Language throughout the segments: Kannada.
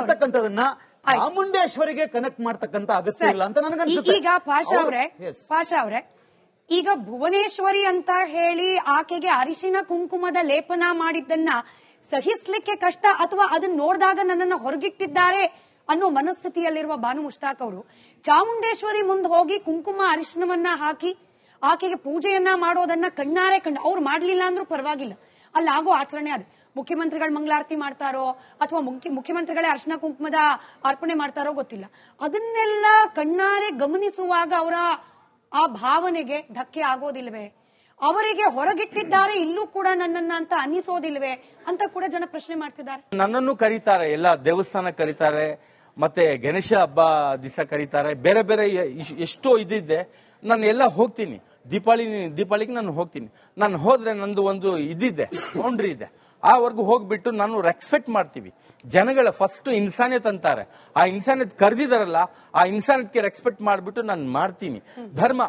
ಮಾಡ್ತಕ್ಕಂಥದನ್ನ ಚಾಮುಂಡೇಶ್ವರಿಗೆ ಕನೆಕ್ಟ್ ಮಾಡ್ತಕ್ಕಂಥ ಅಗತ್ಯ ಇಲ್ಲ ಅಂತ ನನಗನ್ಸುತ್ತೆ. ಈಗ ಪಾಷಾ ಅವರೇ, ಈಗ ಭುವನೇಶ್ವರಿ ಅಂತ ಹೇಳಿ ಆಕೆಗೆ ಅರಿಶಿನ ಕುಂಕುಮದ ಲೇಪನ ಮಾಡಿದ್ದನ್ನ ಸಹಿಸ್ಲಿಕ್ಕೆ ಕಷ್ಟ, ಅಥವಾ ಅದನ್ನ ನೋಡಿದಾಗ ನನ್ನನ್ನು ಹೊರಗಿಟ್ಟಿದ್ದಾರೆ ಅನ್ನೋ ಮನಸ್ಥಿತಿಯಲ್ಲಿರುವ ಬಾನು ಮುಷ್ತಾಕ್ ಅವರು ಚಾಮುಂಡೇಶ್ವರಿ ಮುಂದೆ ಹೋಗಿ ಕುಂಕುಮ ಅರಿಶಿನವನ್ನ ಹಾಕಿ ಆಕೆಗೆ ಪೂಜೆಯನ್ನ ಮಾಡೋದನ್ನ ಕಣ್ಣಾರೆ ಅವ್ರು ಮಾಡ್ಲಿಲ್ಲ ಅಂದ್ರೂ ಪರವಾಗಿಲ್ಲ, ಅಲ್ಲಾಗೋ ಆಚರಣೆ ಅದು. ಮುಖ್ಯಮಂತ್ರಿಗಳು ಮಂಗಳಾರತಿ ಮಾಡ್ತಾರೋ ಅಥವಾ ಮುಖ್ಯಮಂತ್ರಿಗಳೇ ಅರಿಶಿನ ಕುಂಕುಮದ ಅರ್ಪಣೆ ಮಾಡ್ತಾರೋ ಗೊತ್ತಿಲ್ಲ. ಅದನ್ನೆಲ್ಲ ಕಣ್ಣಾರೆ ಗಮನಿಸುವಾಗ ಅವರ ಆ ಭಾವನೆಗೆ ಧಕ್ಕೆ ಆಗೋದಿಲ್ವೇ? ಅವರಿಗೆ ಹೊರಗಿಟ್ಟಿದ್ದಾರೆ ಇಲ್ಲೂ ಕೂಡ ನನ್ನನ್ನ ಅಂತ ಅನಿಸೋದಿಲ್ವೇ ಅಂತ ಕೂಡ ಜನ ಪ್ರಶ್ನೆ ಮಾಡ್ತಿದ್ದಾರೆ. ನನ್ನನ್ನು ಕರೀತಾರೆ, ಎಲ್ಲ ದೇವಸ್ಥಾನ ಕರೀತಾರೆ, ಮತ್ತೆ ಗಣೇಶ ಹಬ್ಬ ದಿವಸ ಕರೀತಾರೆ, ಬೇರೆ ಬೇರೆ ಎಷ್ಟೋ ಇದಿದೆ. ನಾನು ಎಲ್ಲ ಹೋಗ್ತೀನಿ, ದೀಪಾವಳಿಗೆ ನಾನು ಹೋಗ್ತೀನಿ. ನಾನು ಹೋದ್ರೆ ನಂದು ಒಂದು ಇದಿದೆ, ಬೌಂಡ್ರಿ ಇದೆ, ಆವರೆಗೂ ಹೋಗ್ಬಿಟ್ಟು ನಾನು ರೆಸ್ಪೆಕ್ಟ್ ಮಾಡ್ತೀವಿ. ಜನಗಳ ಫಸ್ಟ್ ಇನ್ಸಾನಿಯತ್ ಅಂತಾರೆ, ಆ ಇನ್ಸಾನಿಯತ್ ಕರೆದಿದಾರಲ್ಲ, ಆ ಇನ್ಸಾನಿಯತ್ಗೆ ರೆಸ್ಪೆಕ್ಟ್ ಮಾಡ್ಬಿಟ್ಟು ನಾನು ಮಾಡ್ತೀನಿ. ಧರ್ಮ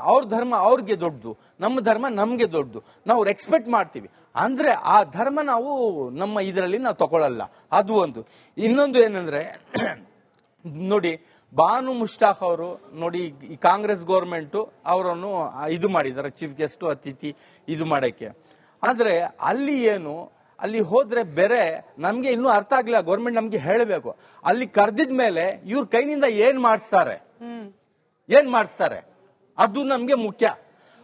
ಅವ್ರಿಗೆ ದೊಡ್ಡದು, ನಮ್ಮ ಧರ್ಮ ನಮ್ಗೆ ದೊಡ್ಡದು, ನಾವು ರೆಸ್ಪೆಕ್ಟ್ ಮಾಡ್ತೀವಿ. ಅಂದ್ರೆ ಆ ಧರ್ಮ ನಾವು ನಮ್ಮ ಇದರಲ್ಲಿ ನಾವು ತಗೊಳ್ಳಲ್ಲ. ಅದು ಒಂದು. ಇನ್ನೊಂದು ಏನಂದ್ರೆ ನೋಡಿ, ಬಾನು ಮುಷ್ತಾಕ್ ಅವರು ನೋಡಿ, ಈ ಕಾಂಗ್ರೆಸ್ ಗೌರ್ಮೆಂಟ್ ಅವರನ್ನು ಇದು ಮಾಡಿದ್ದಾರೆ, ಚೀಫ್ ಗೆಸ್ಟ್ ಅತಿಥಿ ಇದು ಮಾಡಕ್ಕೆ. ಆದ್ರೆ ಅಲ್ಲಿ ಹೋದ್ರೆ ಬೇರೆ ನಮ್ಗೆ ಇನ್ನೂ ಅರ್ಥ ಆಗ್ಲಿಲ್ಲ. ಗೌರ್ಮೆಂಟ್ ನಮ್ಗೆ ಹೇಳಬೇಕು, ಅಲ್ಲಿ ಕರೆದಿದ್ಮೇಲೆ ಇವ್ರ ಕೈನಿಂದ ಏನ್ ಮಾಡಿಸ್ತಾರೆ ಅದು ನಮ್ಗೆ ಮುಖ್ಯ.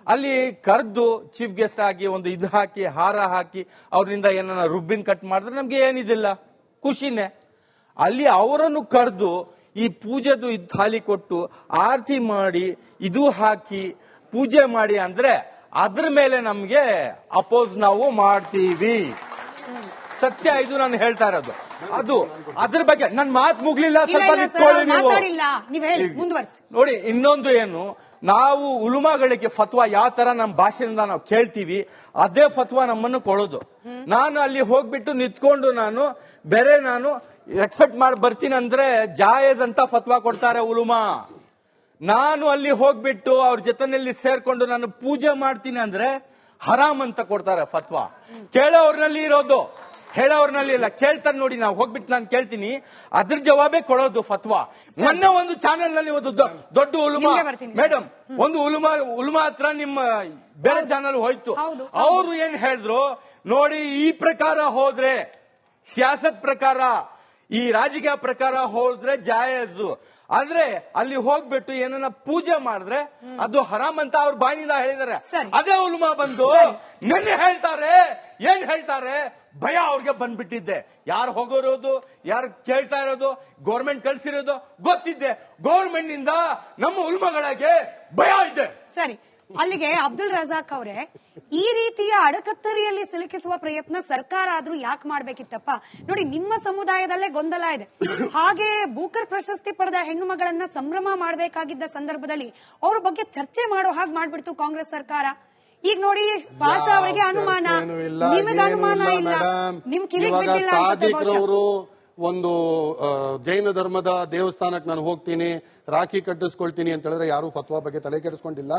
ಅಲ್ಲಿ ಕರೆದು ಚೀಫ್ ಗೆಸ್ಟ್ ಆಗಿ ಒಂದು ಇದು ಹಾಕಿ ಹಾರ ಹಾಕಿ ಅವ್ರಿಂದ ಏನಾರ ರುಬ್ಬಿನ್ ಕಟ್ ಮಾಡಿದ್ರೆ ನಮ್ಗೆ ಏನಿದಿಲ್ಲ, ಖುಷಿನೇ. ಅಲ್ಲಿ ಅವರನ್ನು ಕರೆದು ಈ ಪೂಜೆದು ಇದು ಥಾಲಿ ಕೊಟ್ಟು ಆರತಿ ಮಾಡಿ ಇದು ಹಾಕಿ ಪೂಜೆ ಮಾಡಿ ಅಂದ್ರೆ ಅದ್ರ ಮೇಲೆ ನಮ್ಗೆ ಅಪೋಸ್ ನಾವು ಮಾಡ್ತೀವಿ. ಸತ್ಯ ಇದು ನಾನು ಹೇಳ್ತಾ ಇರೋದು. ಅದು ಅದ್ರ ಬಗ್ಗೆ ನನ್ ಮಾತು ಮುಗ್ಲಿಲ್ಲ, ಸ್ವಲ್ಪ ನಿಂತ್ಕೊಳ್ಳಿ ನೀವು. ನೋಡಿ, ಇನ್ನೊಂದು ಏನು, ನಾವು ಉಲುಮಾಗಳಿಗೆ ಫತ್ವಾ ಯಾವ ತರ ನಮ್ಮ ಭಾಷೆಯಿಂದ ನಾವು ಕೇಳ್ತೀವಿ ಅದೇ ಫತ್ವಾ ನಮ್ಮನ್ನು ಕೊಡೋದು. ನಾನು ಅಲ್ಲಿ ಹೋಗ್ಬಿಟ್ಟು ನಿಂತ್ಕೊಂಡು ನಾನು ಎಕ್ಸ್ಪೆಕ್ಟ್ ಮಾಡಿ ಬರ್ತೀನಿ ಅಂದ್ರೆ ಜಾಯಜ್ ಅಂತ ಫತ್ವಾ ಕೊಡ್ತಾರೆ ಉಲುಮಾ. ನಾನು ಅಲ್ಲಿ ಹೋಗ್ಬಿಟ್ಟು ಅವ್ರ ಜೊತೆನಲ್ಲಿ ಸೇರ್ಕೊಂಡು ನಾನು ಪೂಜೆ ಮಾಡ್ತೀನಿ ಅಂದ್ರೆ ಹರಾಮ್ ಅಂತ ಕೊಡ್ತಾರೆ ಫತ್ವಾ. ಕೇಳೋರ್ನಲ್ಲಿ ಇರೋದು, ಹೇಳೋರ್ನಲ್ಲಿ ಇಲ್ಲ. ಕೇಳ್ತಾರೆ ನೋಡಿ, ನಾವು ಹೋಗ್ಬಿಟ್ಟು ನಾನು ಕೇಳ್ತೀನಿ, ಅದ್ರ ಜವಾಬೇ ಕೊಡೋದು ಫತ್ವಾ. ಮೊನ್ನೆ ಒಂದು ಚಾನೆಲ್ ನಲ್ಲಿ ಒಂದು ದೊಡ್ಡ ಉಲುಮಾ ಮೇಡಮ್, ಒಂದು ಉಲುಮಾ ಹತ್ರ ನಿಮ್ಮ ಬೇರೆ ಚಾನೆಲ್ ಹೋಯ್ತು. ಅವರು ಏನ್ ಹೇಳಿದ್ರು ನೋಡಿ, ಈ ಪ್ರಕಾರ ಹೋದ್ರೆ, ಸಿಯಾಸತ್ ಪ್ರಕಾರ, ಈ ರಾಜಕೀಯ ಪ್ರಕಾರ ಹೋದ್ರೆ ಜಾಯಜು, ಆದ್ರೆ ಅಲ್ಲಿ ಹೋಗ್ಬಿಟ್ಟು ಏನನ್ನ ಪೂಜೆ ಮಾಡಿದ್ರೆ ಅದು ಹರಾಮ್ ಅಂತ ಅವ್ರ ಬಾಯಿನಿಂದ ಹೇಳಿದಾರೆ. ಅದೇ ಉಲುಮಾ ಬಂದು ನಿನ್ನೆ ಏನ್ ಹೇಳ್ತಾರೆ, ಭಯ ಅವ್ರಿಗೆ ಬಂದ್ಬಿಟ್ಟಿದ್ದೆ. ಯಾರು ಹೋಗೋರೋದು, ಯಾರು ಕೇಳ್ತಾ ಇರೋದು, ಗೌರ್ಮೆಂಟ್ ಕಳ್ಸಿರೋದು ಗೊತ್ತಿದ್ದೆ. ಗೌರ್ಮೆಂಟ್ ನಿಂದ ನಮ್ಮ ಉಲ್ಮಗಳಿಗೆ ಭಯ ಇದೆ. ಸರಿ, ಅಲ್ಲಿಗೆ ಅಬ್ದುಲ್ ರಜಾಕ್ ಅವರೇ, ಈ ರೀತಿಯ ಅಡಕತ್ತರಿಯಲ್ಲಿ ಸಿಲುಕಿಸುವ ಪ್ರಯತ್ನ ಸರ್ಕಾರ ಆದ್ರೂ ಯಾಕೆ ಮಾಡ್ಬೇಕಿತ್ತಪ್ಪ? ನೋಡಿ, ನಿಮ್ಮ ಸಮುದಾಯದಲ್ಲೇ ಗೊಂದಲ ಇದೆ. ಹಾಗೆ ಬೂಕರ್ ಪ್ರಶಸ್ತಿ ಪಡೆದ ಹೆಣ್ಣು ಮಗಳನ್ನ ಸಂಭ್ರಮ ಮಾಡಬೇಕಾಗಿದ್ದ ಸಂದರ್ಭದಲ್ಲಿ ಅವ್ರ ಬಗ್ಗೆ ಚರ್ಚೆ ಮಾಡೋ ಹಾಗೆ ಮಾಡ್ಬಿಡ್ತು ಕಾಂಗ್ರೆಸ್ ಸರ್ಕಾರ. ಈಗ ನೋಡಿ, ಪಾಷಾ ಅವರಿಗೆ ಅನುಮಾನ, ನಿಮಗೆ ಅನುಮಾನ ಇಲ್ಲ, ನಿಮ್ ಕಿವಿಗೆ ಬಿದ್ದಿಲ್ಲ ಅನ್ಸುತ್ತೆ. ಒಂದು ಜೈನ ಧರ್ಮದ ದೇವಸ್ಥಾನಕ್ಕೆ ನಾನು ಹೋಗ್ತೀನಿ, ರಾಖಿ ಕಟ್ಟಿಸ್ಕೊಳ್ತೀನಿ ಅಂತ ಹೇಳಿದ್ರೆ ಯಾರು ಫತ್ವಾ ಬಗ್ಗೆ ತಲೆ ಕೆಡಿಸ್ಕೊಂಡಿಲ್ಲ,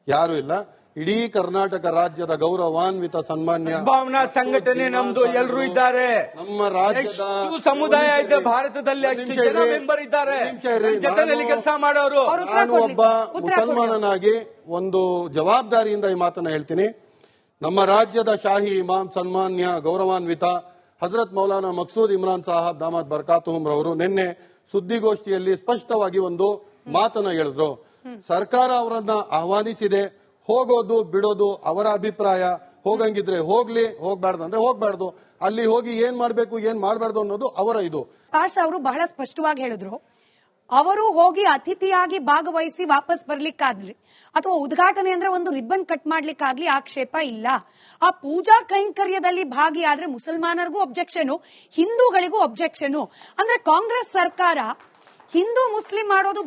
ಯಾರು ಇಲ್ಲ. ಇಡೀ ಕರ್ನಾಟಕ ರಾಜ್ಯದ ಗೌರವಾನ್ವಿತ ಸನ್ಮಾನ್ಯ ಭಾವನಾ ಸಂಘಟನೆ ನಮ್ದು, ಎಲ್ಲರೂ ಇದ್ದಾರೆ. ನಮ್ಮ ರಾಜ್ಯದ ಸಮುದಾಯ ಇದೆ ಭಾರತದಲ್ಲಿ, ಅಷ್ಟು ಜನ ಮೆಂಬರ್ ಇದ್ದಾರೆ ಜೊತೆಯಲ್ಲಿ ಕೆಲಸ ಮಾಡೋರು. ನಾನು ಒಬ್ಬ ಮುಸಲ್ಮಾನನಾಗಿ ಒಂದು ಜವಾಬ್ದಾರಿಯಿಂದ ಈ ಮಾತನ್ನ ಹೇಳ್ತೀನಿ. ನಮ್ಮ ರಾಜ್ಯದ ಶಾಹಿ ಇಮಾಮ್ ಸನ್ಮಾನ್ಯ ಗೌರವಾನ್ವಿತ ಹಜರತ್ ಮೌಲಾನಾ ಮಕ್ಸೂದ್ ಇಮ್ರಾನ್ ಸಾಹಬ್ ದಾಮದ್ ಬರ್ಕಾತುಹುಂ ರವರು ನಿನ್ನೆ ಸುದ್ದಿಗೋಷ್ಠಿಯಲ್ಲಿ ಸ್ಪಷ್ಟವಾಗಿ ಒಂದು ಮಾತನ್ನ ಹೇಳಿದ್ರು. ಸರ್ಕಾರ ಅವರನ್ನ ಆಹ್ವಾನಿಸಿದೆ, ಹೋಗೋದು ಬಿಡೋದು ಅವರ ಅಭಿಪ್ರಾಯ. ಹೋಗಂಗಿದ್ರೆ ಹೋಗ್ಲಿ, ಹೋಗ್ಬಾರ್ದು ಅಂದ್ರೆ ಹೋಗ್ಬಾರ್ದು. ಅಲ್ಲಿ ಹೋಗಿ ಏನ್ ಮಾಡ್ಬೇಕು ಏನ್ ಮಾಡ್ಬಾರ್ದು ಅನ್ನೋದು ಅವರ ಇದು. ಪಾಷಾ ಅವರು ಬಹಳ ಸ್ಪಷ್ಟವಾಗಿ ಹೇಳಿದ್ರು, ಅವರು ಹೋಗಿ ಅತಿಥಿಯಾಗಿ ಭಾಗವಹಿಸಿ ವಾಪಸ್ ಬರ್ಲಿಕ್ಕಾಗ್ಲಿ ಅಥವಾ ಉದ್ಘಾಟನೆ ಅಂದ್ರೆ ಒಂದು ರಿಬ್ಬನ್ ಕಟ್ ಮಾಡ್ಲಿಕ್ಕಾಗ್ಲಿ ಆಕ್ಷೇಪ ಇಲ್ಲ. ಆ ಪೂಜಾ ಕೈಂಕರ್ಯದಲ್ಲಿ ಭಾಗಿಯಾದ್ರೆ ಮುಸಲ್ಮಾನರಿಗೂ ಅಬ್ಜೆಕ್ಷನ್, ಹಿಂದೂಗಳಿಗೂ ಅಬ್ಜೆಕ್ಷನ್. ಅಂದ್ರೆ ಕಾಂಗ್ರೆಸ್ ಸರ್ಕಾರ ಹಿಂದೂ ಮುಸ್ಲಿಂ ಮಾಡೋದು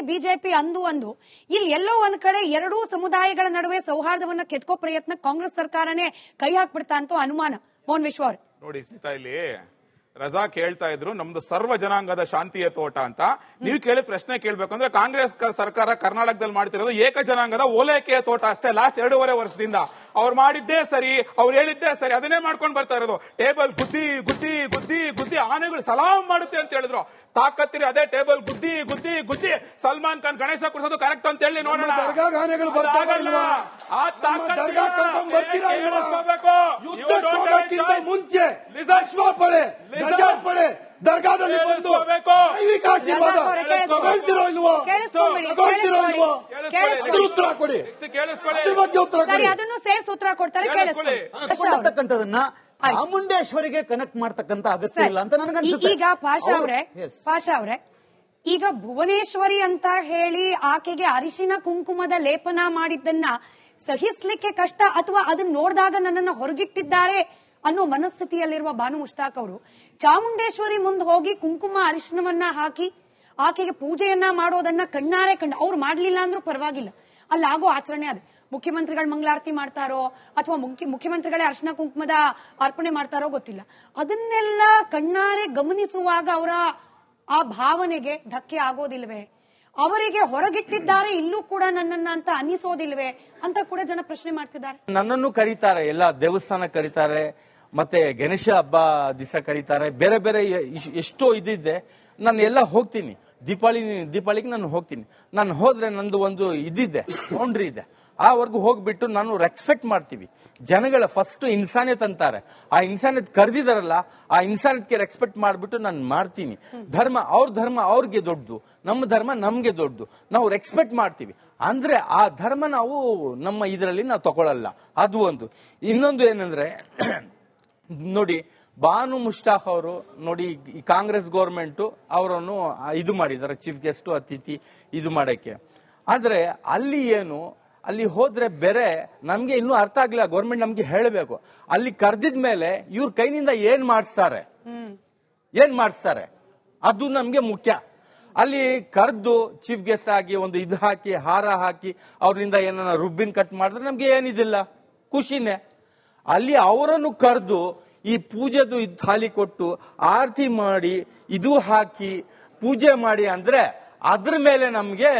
ಬಿಜೆಪಿ ಅಂದು ಇಲ್ಲಿ ಎಲ್ಲೋ ಒಂದ್ ಕಡೆ ಎರಡೂ ಸಮುದಾಯಗಳ ನಡುವೆ ಸೌಹಾರ್ದವನ್ನ ಕೆತ್ಕೋ ಪ್ರಯತ್ನ ಕಾಂಗ್ರೆಸ್ ಸರ್ಕಾರನೇ ಕೈ ಹಾಕ್ಬಿಡ್ತಾ ಅಂತ ಅನುಮಾನ. ಮೋಹನ್ ವಿಶ್ವ ಅವ್ರೆ ನೋಡಿ ಸ್ಮಿತಾ, ಇಲ್ಲಿ ರಜಾಕ್ ಹೇಳ್ತಾ ಇದ್ರು ನಮ್ದು ಸರ್ವ ಜನಾಂಗದ ಶಾಂತಿಯ ತೋಟ ಅಂತ. ನೀವು ಕೇಳಿ ಪ್ರಶ್ನೆ ಕೇಳ್ಬೇಕು ಅಂದ್ರೆ ಕಾಂಗ್ರೆಸ್ ಸರ್ಕಾರ ಕರ್ನಾಟಕದಲ್ಲಿ ಮಾಡ್ತಿರೋದು ಏಕ ಜನಾಂಗದ ಓಲೈಕೆಯ ತೋಟ ಅಷ್ಟೇ. ಲಾಸ್ಟ್ 2.5 ವರ್ಷದಿಂದ ಅವ್ರು ಮಾಡಿದ್ದೇ ಸರಿ, ಅವ್ರು ಹೇಳಿದ್ದೇ ಸರಿ, ಅದನ್ನೇ ಮಾಡ್ಕೊಂಡು ಬರ್ತಾ ಇರೋದು. ಟೇಬಲ್ ಗುದ್ದಿ ಗುದ್ದಿ ಗುದ್ದಿ ಗುದ್ದಿ ಆನೆಗಳು ಸಲಾಂ ಮಾಡುತ್ತೆ ಅಂತ ಹೇಳಿದ್ರು. ತಾಕತ್ತಿರಿ ಅದೇ ಟೇಬಲ್ ಗುದ್ದಿ ಗುದ್ದಿ ಗುದ್ದಿ ಸಲ್ಮಾನ್ ಖಾನ್ ಗಣೇಶ ಕುಡಿಸೋದು ಕರೆಕ್ಟ್ ಅಂತ ಹೇಳಿ ನೋಡೋಣ. ಆ ಮುಂಚೆ ಪಡೆ ಗಜಾ ಪಡೆ ದರ್ಗಾದಲ್ಲಿ ಬಂದು ದೈವಿಕ ಆಶೀರ್ವಾದ ತಗೊಳ್ತಿರೋ ಇಲ್ವೋ ಉತ್ತರ ಕೊಡಿ. ಅದ್ರ ಬಗ್ಗೆ ಉತ್ತರ ಕೊಡಿ. ಅದನ್ನು ಸೇರಿಸಿ ಉತ್ತರ ಕೊಡ್ತಾರೆ, ಕೇಳಿಸ್ಕೊಳ್ಳಿ. ಚಾಮುಂಡೇಶ್ವರಿಗೆ ಕನೆಕ್ಟ್ ಮಾಡ್ತಕ್ಕಂತ ಅಗತ್ಯ ಇಲ್ಲ ಅಂತ ನನಗನ್ಸುತ್ತೆ. ಈಗ ಪಾಷಾ ಅವರೇ, ಈಗ ಭುವನೇಶ್ವರಿ ಅಂತ ಹೇಳಿ ಆಕೆಗೆ ಅರಿಶಿನ ಕುಂಕುಮದ ಲೇಪನ ಮಾಡಿದ್ದನ್ನ ಸಹಿಸ್ಲಿಕ್ಕೆ ಕಷ್ಟ ಅಥವಾ ಅದನ್ನ ನೋಡಿದಾಗ ನನ್ನನ್ನು ಹೊರಗಿಟ್ಟಿದ್ದಾರೆ ಅನ್ನೋ ಮನಸ್ಥಿತಿಯಲ್ಲಿರುವ ಬಾನು ಮುಷ್ತಾಕ್ ಅವರು ಚಾಮುಂಡೇಶ್ವರಿ ಮುಂದೆ ಹೋಗಿ ಕುಂಕುಮ ಅರಿಶಿನವನ್ನ ಹಾಕಿ ಆಕೆಗೆ ಪೂಜೆಯನ್ನ ಮಾಡೋದನ್ನ ಕಣ್ಣಾರೆ ಅವ್ರು ಮಾಡ್ಲಿಲ್ಲ ಅಂದ್ರೂ ಪರವಾಗಿಲ್ಲ, ಅಲ್ಲಾಗೋ ಆಚರಣೆ ಅದು. ಮುಖ್ಯಮಂತ್ರಿಗಳು ಮಂಗಳಾರತಿ ಮಾಡ್ತಾರೋ ಅಥವಾ ಮುಖ್ಯಮಂತ್ರಿಗಳೇ ಅರಿಶಿನ ಕುಂಕುಮದ ಅರ್ಪಣೆ ಮಾಡ್ತಾರೋ ಗೊತ್ತಿಲ್ಲ. ಅದನ್ನೆಲ್ಲ ಕಣ್ಣಾರೆ ಗಮನಿಸುವಾಗ ಅವರ ಆ ಭಾವನೆಗೆ ಧಕ್ಕೆ ಆಗೋದಿಲ್ವೇ? ಅವರಿಗೆ ಹೊರಗಿಟ್ಟಿದ್ದಾರೆ ಇಲ್ಲೂ ಕೂಡ ನನ್ನನ್ನ ಅಂತ ಅನಿಸೋದಿಲ್ವೇ ಅಂತ ಕೂಡ ಜನ ಪ್ರಶ್ನೆ ಮಾಡ್ತಿದ್ದಾರೆ. ನನ್ನನ್ನು ಕರೀತಾರೆ, ಎಲ್ಲ ದೇವಸ್ಥಾನ ಕರೀತಾರೆ, ಮತ್ತೆ ಗಣೇಶ ಹಬ್ಬ ದಿವಸ ಕರೀತಾರೆ, ಬೇರೆ ಬೇರೆ ಎಷ್ಟೋ ಇದಿದೆ. ನಾನು ಎಲ್ಲ ಹೋಗ್ತೀನಿ. ದೀಪಾವಳಿಗೆ ನಾನು ಹೋಗ್ತೀನಿ. ನಾನು ಹೋದ್ರೆ ನಂದು ಒಂದು ಇದಿದೆ, ಬೌಂಡ್ರಿ ಇದೆ. ಆವರೆಗೂ ಹೋಗ್ಬಿಟ್ಟು ನಾನು ರೆಸ್ಪೆಕ್ಟ್ ಮಾಡ್ತೀವಿ. ಜನಗಳ ಫಸ್ಟ್ ಇನ್ಸಾನಿಯತ್ ಅಂತಾರೆ, ಆ ಇನ್ಸಾನಿಯತ್ ಕರೆದಿದಾರಲ್ಲ, ಆ ಇನ್ಸಾನಿಯತ್ಗೆ ರೆಸ್ಪೆಕ್ಟ್ ಮಾಡ್ಬಿಟ್ಟು ನಾನು ಮಾಡ್ತೀನಿ. ಧರ್ಮ ಅವ್ರಿಗೆ ದೊಡ್ಡದು, ನಮ್ಮ ಧರ್ಮ ನಮ್ಗೆ ದೊಡ್ಡದು. ನಾವು ರೆಸ್ಪೆಕ್ಟ್ ಮಾಡ್ತೀವಿ ಅಂದ್ರೆ ಆ ಧರ್ಮ ನಾವು ನಮ್ಮ ಇದರಲ್ಲಿ ನಾವು ತಗೊಳ್ಳಲ್ಲ. ಅದು ಒಂದು. ಇನ್ನೊಂದು ಏನಂದ್ರೆ ನೋಡಿ, ಬಾನು ಮುಷ್ತಾಕ್ ಅವರು ನೋಡಿ, ಈ ಕಾಂಗ್ರೆಸ್ ಗೌರ್ಮೆಂಟ್ ಅವರನ್ನು ಇದು ಮಾಡಿದ್ದಾರೆ, ಚೀಫ್ ಗೆಸ್ಟ್ ಅತಿಥಿ ಇದು ಮಾಡಕ್ಕೆ. ಆದ್ರೆ ಅಲ್ಲಿ ಹೋದ್ರೆ ಬೇರೆ ನಮ್ಗೆ ಇನ್ನೂ ಅರ್ಥ ಆಗ್ಲಿಲ್ಲ. ಗೌರ್ಮೆಂಟ್ ನಮ್ಗೆ ಹೇಳಬೇಕು. ಅಲ್ಲಿ ಕರೆದಿದ್ಮೇಲೆ ಇವ್ರ ಕೈನಿಂದ ಏನ್ ಮಾಡಿಸ್ತಾರೆ ಅದು ನಮ್ಗೆ ಮುಖ್ಯ. ಅಲ್ಲಿ ಕರೆದು ಚೀಫ್ ಗೆಸ್ಟ್ ಆಗಿ ಒಂದು ಇದು ಹಾಕಿ ಹಾರ ಹಾಕಿ ಅವ್ರಿಂದ ಏನಾರ ರುಬ್ಬಿನ್ ಕಟ್ ಮಾಡಿದ್ರೆ ನಮ್ಗೆ ಏನಿದಿಲ್ಲ, ಖುಷಿನೇ. ಅಲ್ಲಿ ಅವರನ್ನು ಕರೆದು ಈ ಪೂಜೆದು ಇದು ಥಾಲಿ ಕೊಟ್ಟು ಆರತಿ ಮಾಡಿ ಇದು ಹಾಕಿ ಪೂಜೆ ಮಾಡಿ ಅಂದ್ರೆ ಅದ್ರ ಮೇಲೆ ನಮ್ಗೆ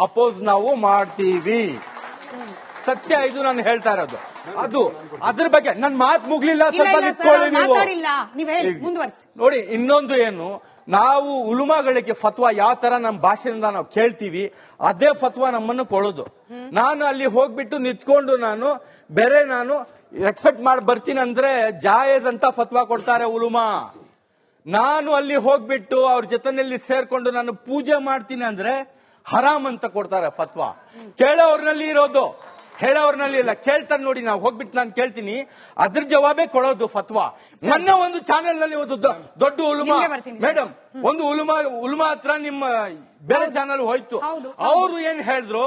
ಅಪೋಸ್ ನಾವು ಮಾಡ್ತೀವಿ. ಸತ್ಯ ಇದು ನಾನು ಹೇಳ್ತಾ ಇರೋದು. ಅದು ಅದ್ರ ಬಗ್ಗೆ ನನ್ ಮಾತು ಮುಗ್ಲಿಲ್ಲ, ಸ್ವಲ್ಪ ನಿಂತ್ಕೊಳ್ಳಿ ನೀವು. ನೋಡಿ, ಇನ್ನೊಂದು ಏನು, ನಾವು ಉಲುಮಾಗಳಿಗೆ ಫತ್ವಾ ಯಾವ ತರ ನಮ್ಮ ಭಾಷೆಯಿಂದ ನಾವು ಕೇಳ್ತೀವಿ ಅದೇ ಫತ್ವಾ ನಮ್ಮನ್ನು ಕೊಡೋದು. ನಾನು ಅಲ್ಲಿ ಹೋಗ್ಬಿಟ್ಟು ನಿಂತ್ಕೊಂಡು ನಾನು ಎಕ್ಸ್ಪೆಕ್ಟ್ ಮಾಡಿ ಬರ್ತೀನಿ ಅಂದ್ರೆ ಜಾಯೇಜ್ ಅಂತ ಫತ್ವಾ ಕೊಡ್ತಾರೆ ಉಲುಮಾ. ನಾನು ಅಲ್ಲಿ ಹೋಗ್ಬಿಟ್ಟು ಅವ್ರ ಜೊತೆನಲ್ಲಿ ಸೇರ್ಕೊಂಡು ನಾನು ಪೂಜೆ ಮಾಡ್ತೀನಿ ಅಂದ್ರೆ ಹರಾಮ್ ಅಂತ ಕೊಡ್ತಾರೆ ಫತ್ವಾ. ಕೇಳೋರ್ನಲ್ಲಿ ಇರೋದು, ಹೇಳೋರ್ನಲ್ಲಿ ಇಲ್ಲ. ಕೇಳ್ತಾರೆ ನೋಡಿ, ನಾವು ಹೋಗ್ಬಿಟ್ಟು ನಾನು ಕೇಳ್ತೀನಿ, ಅದ್ರ ಜವಾಬೇ ಕೊಡೋದು ಫತ್ವಾ. ಮೊನ್ನೆ ಒಂದು ಚಾನೆಲ್ ನಲ್ಲಿ ಒಂದು ದೊಡ್ಡ ಉಲುಮಾ ಮೇಡಮ್, ಒಂದು ಉಲುಮಾ ಹತ್ರ ನಿಮ್ಮ ಬೇರೆ ಚಾನೆಲ್ ಹೋಯ್ತು. ಅವರು ಏನ್ ಹೇಳಿದ್ರು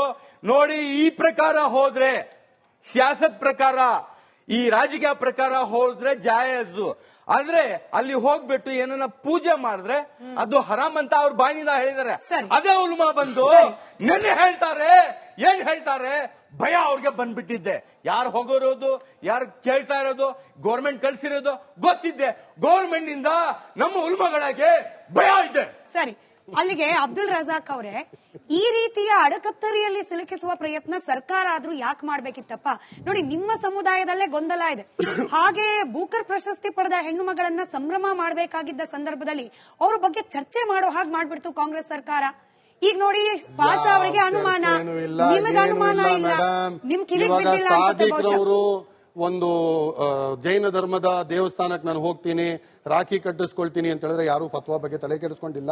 ನೋಡಿ, ಈ ಪ್ರಕಾರ ಹೋದ್ರೆ, ಸಿಯಾಸತ್ ಪ್ರಕಾರ, ಈ ರಾಜಕೀಯ ಪ್ರಕಾರ ಹೋದ್ರೆ ಜಾಯಜು, ಆದ್ರೆ ಅಲ್ಲಿ ಹೋಗ್ಬಿಟ್ಟು ಏನನ್ನ ಪೂಜೆ ಮಾಡಿದ್ರೆ ಅದು ಹರಾಮ್ ಅಂತ ಅವ್ರ ಬಾಯಿನಿಂದ ಹೇಳಿದಾರೆ. ಅದೇ ಉಲ್ಮಾ ಬಂದು ನೆನ್ನೆ ಏನ್ ಹೇಳ್ತಾರೆ, ಭಯ ಅವ್ರಿಗೆ ಬಂದ್ಬಿಟ್ಟಿದ್ದೆ. ಯಾರು ಹೋಗೋರೋದು, ಯಾರು ಕೇಳ್ತಾ ಇರೋದು, ಗೌರ್ಮೆಂಟ್ ಕಳ್ಸಿರೋದು ಗೊತ್ತಿದ್ದೆ. ಗೌರ್ಮೆಂಟ್ ನಿಂದ ನಮ್ಮ ಉಲ್ಮಗಳಿಗೆ ಭಯ ಇದೆ. ಸರಿ, ಅಲ್ಲಿಗೆ ಅಬ್ದುಲ್ ರಜಾಕ್ ಅವರೇ, ಈ ರೀತಿಯ ಅಡಕತ್ತರಿಯಲ್ಲಿ ಸಿಲುಕಿಸುವ ಪ್ರಯತ್ನ ಸರ್ಕಾರ ಆದ್ರೂ ಯಾಕೆ ಮಾಡ್ಬೇಕಿತ್ತಪ್ಪ? ನೋಡಿ, ನಿಮ್ಮ ಸಮುದಾಯದಲ್ಲೇ ಗೊಂದಲ ಇದೆ. ಹಾಗೆ ಬೂಕರ್ ಪ್ರಶಸ್ತಿ ಪಡೆದ ಹೆಣ್ಣು ಮಗಳನ್ನ ಸಂಭ್ರಮ ಮಾಡಬೇಕಾಗಿದ್ದ ಸಂದರ್ಭದಲ್ಲಿ ಅವ್ರ ಬಗ್ಗೆ ಚರ್ಚೆ ಮಾಡೋ ಹಾಗೆ ಮಾಡ್ಬಿಡ್ತು ಕಾಂಗ್ರೆಸ್ ಸರ್ಕಾರ. ಈಗ ನೋಡಿ, ಪಾಷಾ ಅವರಿಗೆ ಅನುಮಾನ, ನಿಮಗೆ ಅನುಮಾನ ಇಲ್ಲ, ನಿಮ್ ಕಿವಿಗೆ ಬಿದ್ದಿಲ್ಲ ಅನ್ಸುತ್ತೆ. ಒಂದು ಜೈನ ಧರ್ಮದ ದೇವಸ್ಥಾನಕ್ಕೆ ನಾನು ಹೋಗ್ತೀನಿ, ರಾಖಿ ಕಟ್ಟಿಸ್ಕೊಳ್ತೀನಿ ಅಂತ ಹೇಳಿದ್ರೆ ಯಾರು ಫತ್ವಾ ಬಗ್ಗೆ ತಲೆ ಕೆಡಿಸ್ಕೊಂಡಿಲ್ಲ,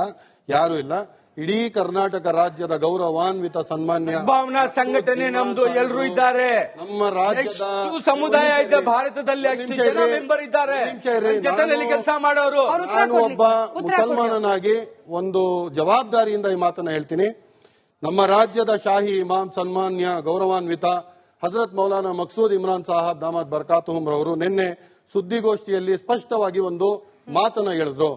ಯಾರು ಇಲ್ಲ. ಇಡೀ ಕರ್ನಾಟಕ ರಾಜ್ಯದ ಗೌರವಾನ್ವಿತ ಸನ್ಮಾನ್ಯ ಭಾವನಾ ಸಂಘಟನೆ ನಮ್ದು, ಎಲ್ಲರೂ ಇದ್ದಾರೆ. ನಮ್ಮ ರಾಜ್ಯದ ಸಮುದಾಯ ಇದೆ ಭಾರತದಲ್ಲಿ, ಅಷ್ಟು ಜನ ಮೆಂಬರ್ ಇದ್ದಾರೆ ಕೆಲಸ ಮಾಡೋರು. ನಾನು ಒಬ್ಬ ಮುಸಲ್ಮಾನನಾಗಿ ಒಂದು ಜವಾಬ್ದಾರಿಯಿಂದ ಈ ಮಾತನ್ನ ಹೇಳ್ತೀನಿ. ನಮ್ಮ ರಾಜ್ಯದ ಶಾಹಿ ಇಮಾಮ್ ಸನ್ಮಾನ್ಯ ಗೌರವಾನ್ವಿತ ಹಜರತ್ ಮೌಲಾನಾ ಮಕ್ಸೂದ್ ಇಮ್ರಾನ್ ಸಾಹಬ್ ದಾಮದ್ ಬರ್ಕಾತುಹುಂ ರವರು ನಿನ್ನೆ ಸುದ್ದಿಗೋಷ್ಠಿಯಲ್ಲಿ ಸ್ಪಷ್ಟವಾಗಿ ಒಂದು ಮಾತನ್ನ ಹೇಳಿದ್ರು.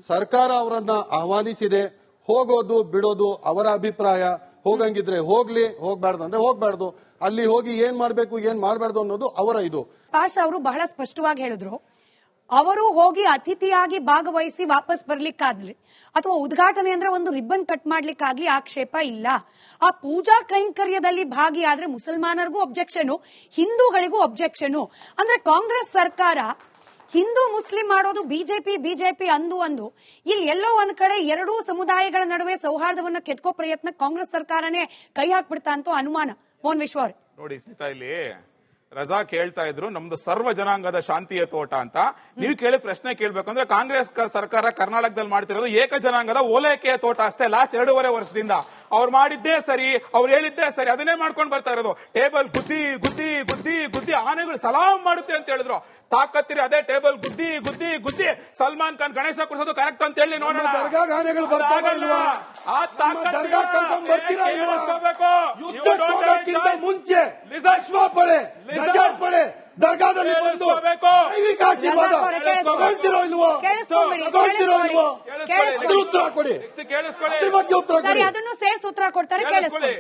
ಸರ್ಕಾರ ಅವರನ್ನ ಆಹ್ವಾನಿಸಿದೆ, ಹೋಗೋದು ಬಿಡೋದು ಅವರ ಅಭಿಪ್ರಾಯ. ಹೋಗಂಗಿದ್ರೆ ಹೋಗ್ಲಿ, ಹೋಗ್ಬಾರ್ದು ಅಂದ್ರೆ ಹೋಗ್ಬಾರ್ದು. ಅಲ್ಲಿ ಹೋಗಿ ಏನ್ ಮಾಡ್ಬೇಕು ಏನ್ ಮಾಡ್ಬಾರ್ದು ಅನ್ನೋದು ಅವರ ಇದು. ಪಾಷಾ ಅವರು ಬಹಳ ಸ್ಪಷ್ಟವಾಗಿ ಹೇಳಿದ್ರು, ಅವರು ಹೋಗಿ ಅತಿಥಿಯಾಗಿ ಭಾಗವಹಿಸಿ ವಾಪಸ್ ಬರ್ಲಿಕ್ಕಾಗ್ಲಿ ಅಥವಾ ಉದ್ಘಾಟನೆ ಅಂದ್ರೆ ಒಂದು ರಿಬ್ಬನ್ ಕಟ್ ಮಾಡ್ಲಿಕ್ಕಾಗ್ಲಿ ಆಕ್ಷೇಪ ಇಲ್ಲ. ಆ ಪೂಜಾ ಕೈಂಕರ್ಯದಲ್ಲಿ ಭಾಗಿಯಾದ್ರೆ ಮುಸಲ್ಮಾನರಿಗೂ ಅಬ್ಜೆಕ್ಷನ್, ಹಿಂದೂಗಳಿಗೂ ಅಬ್ಜೆಕ್ಷನ್. ಅಂದ್ರೆ ಕಾಂಗ್ರೆಸ್ ಸರ್ಕಾರ ಹಿಂದೂ ಮುಸ್ಲಿಂ ಮಾಡೋದು ಬಿಜೆಪಿ ಅಂದು ಇಲ್ಲಿ ಎಲ್ಲೋ ಒಂದ್ ಕಡೆ ಎರಡೂ ಸಮುದಾಯಗಳ ನಡುವೆ ಸೌಹಾರ್ದವನ್ನ ಕೆತ್ಕೋ ಪ್ರಯತ್ನ ಕಾಂಗ್ರೆಸ್ ಸರ್ಕಾರನೇ ಕೈ ಹಾಕ್ಬಿಡ್ತಾ ಅಂತ ಅನುಮಾನ. ಮೋಹನ್ ವಿಶ್ವ ಅವ್ರೆ ನೋಡಿ ಸ್ಮಿತಾ, ಇಲ್ಲಿ ರಜಾಕ್ ಹೇಳ್ತಾ ಇದ್ರು ನಮ್ದು ಸರ್ವ ಜನಾಂಗದ ಶಾಂತಿಯ ತೋಟ ಅಂತ. ನೀವು ಕೇಳಿ ಪ್ರಶ್ನೆ ಕೇಳ್ಬೇಕಂದ್ರೆ ಕಾಂಗ್ರೆಸ್ ಸರ್ಕಾರ ಕರ್ನಾಟಕದಲ್ಲಿ ಮಾಡ್ತಿರೋದು ಏಕ ಜನಾಂಗದ ಓಲೈಕೆಯ ತೋಟ ಅಷ್ಟೇ. ಲಾಸ್ಟ್ 2.5 ವರ್ಷದಿಂದ ಅವ್ರು ಮಾಡಿದ್ದೇ ಸರಿ, ಅವ್ರು ಹೇಳಿದ್ದೇ ಸರಿ, ಅದನ್ನೇ ಮಾಡ್ಕೊಂಡು ಬರ್ತಾ ಇರೋದು. ಟೇಬಲ್ ಗುದ್ದಿ ಗುದ್ದಿ ಗುದ್ದಿ ಗುದ್ದಿ ಆನೆಗಳು ಸಲಾಂ ಮಾಡುತ್ತೆ ಅಂತ ಹೇಳಿದ್ರು. ತಾಕತ್ತಿರಿ ಅದೇ ಟೇಬಲ್ ಗುದ್ದಿ ಗುದ್ದಿ ಗುದ್ದಿ ಸಲ್ಮಾನ್ ಖಾನ್ ಗಣೇಶ ಕೊಡಿಸೋದು ಕರೆಕ್ಟ್ ಅಂತ ಹೇಳಿ ನೋಡೋಣ. ಮುಂಚೆ ದರ್ಗಾದಲ್ಲಿ ಬಂದು ಆಶೀರ್ವಾದ ತಗೊಳ್ತಿರೋ ಇಲ್ವೋ? ಉತ್ತರ ಕೊಡಿ. ಅದನ್ನು ಸೇರ್ಸಿ ಉತ್ತರ ಕೊಡ್ತಾರೆ, ಕೇಳಿಸ್ಕೊಳ್ಳಿ.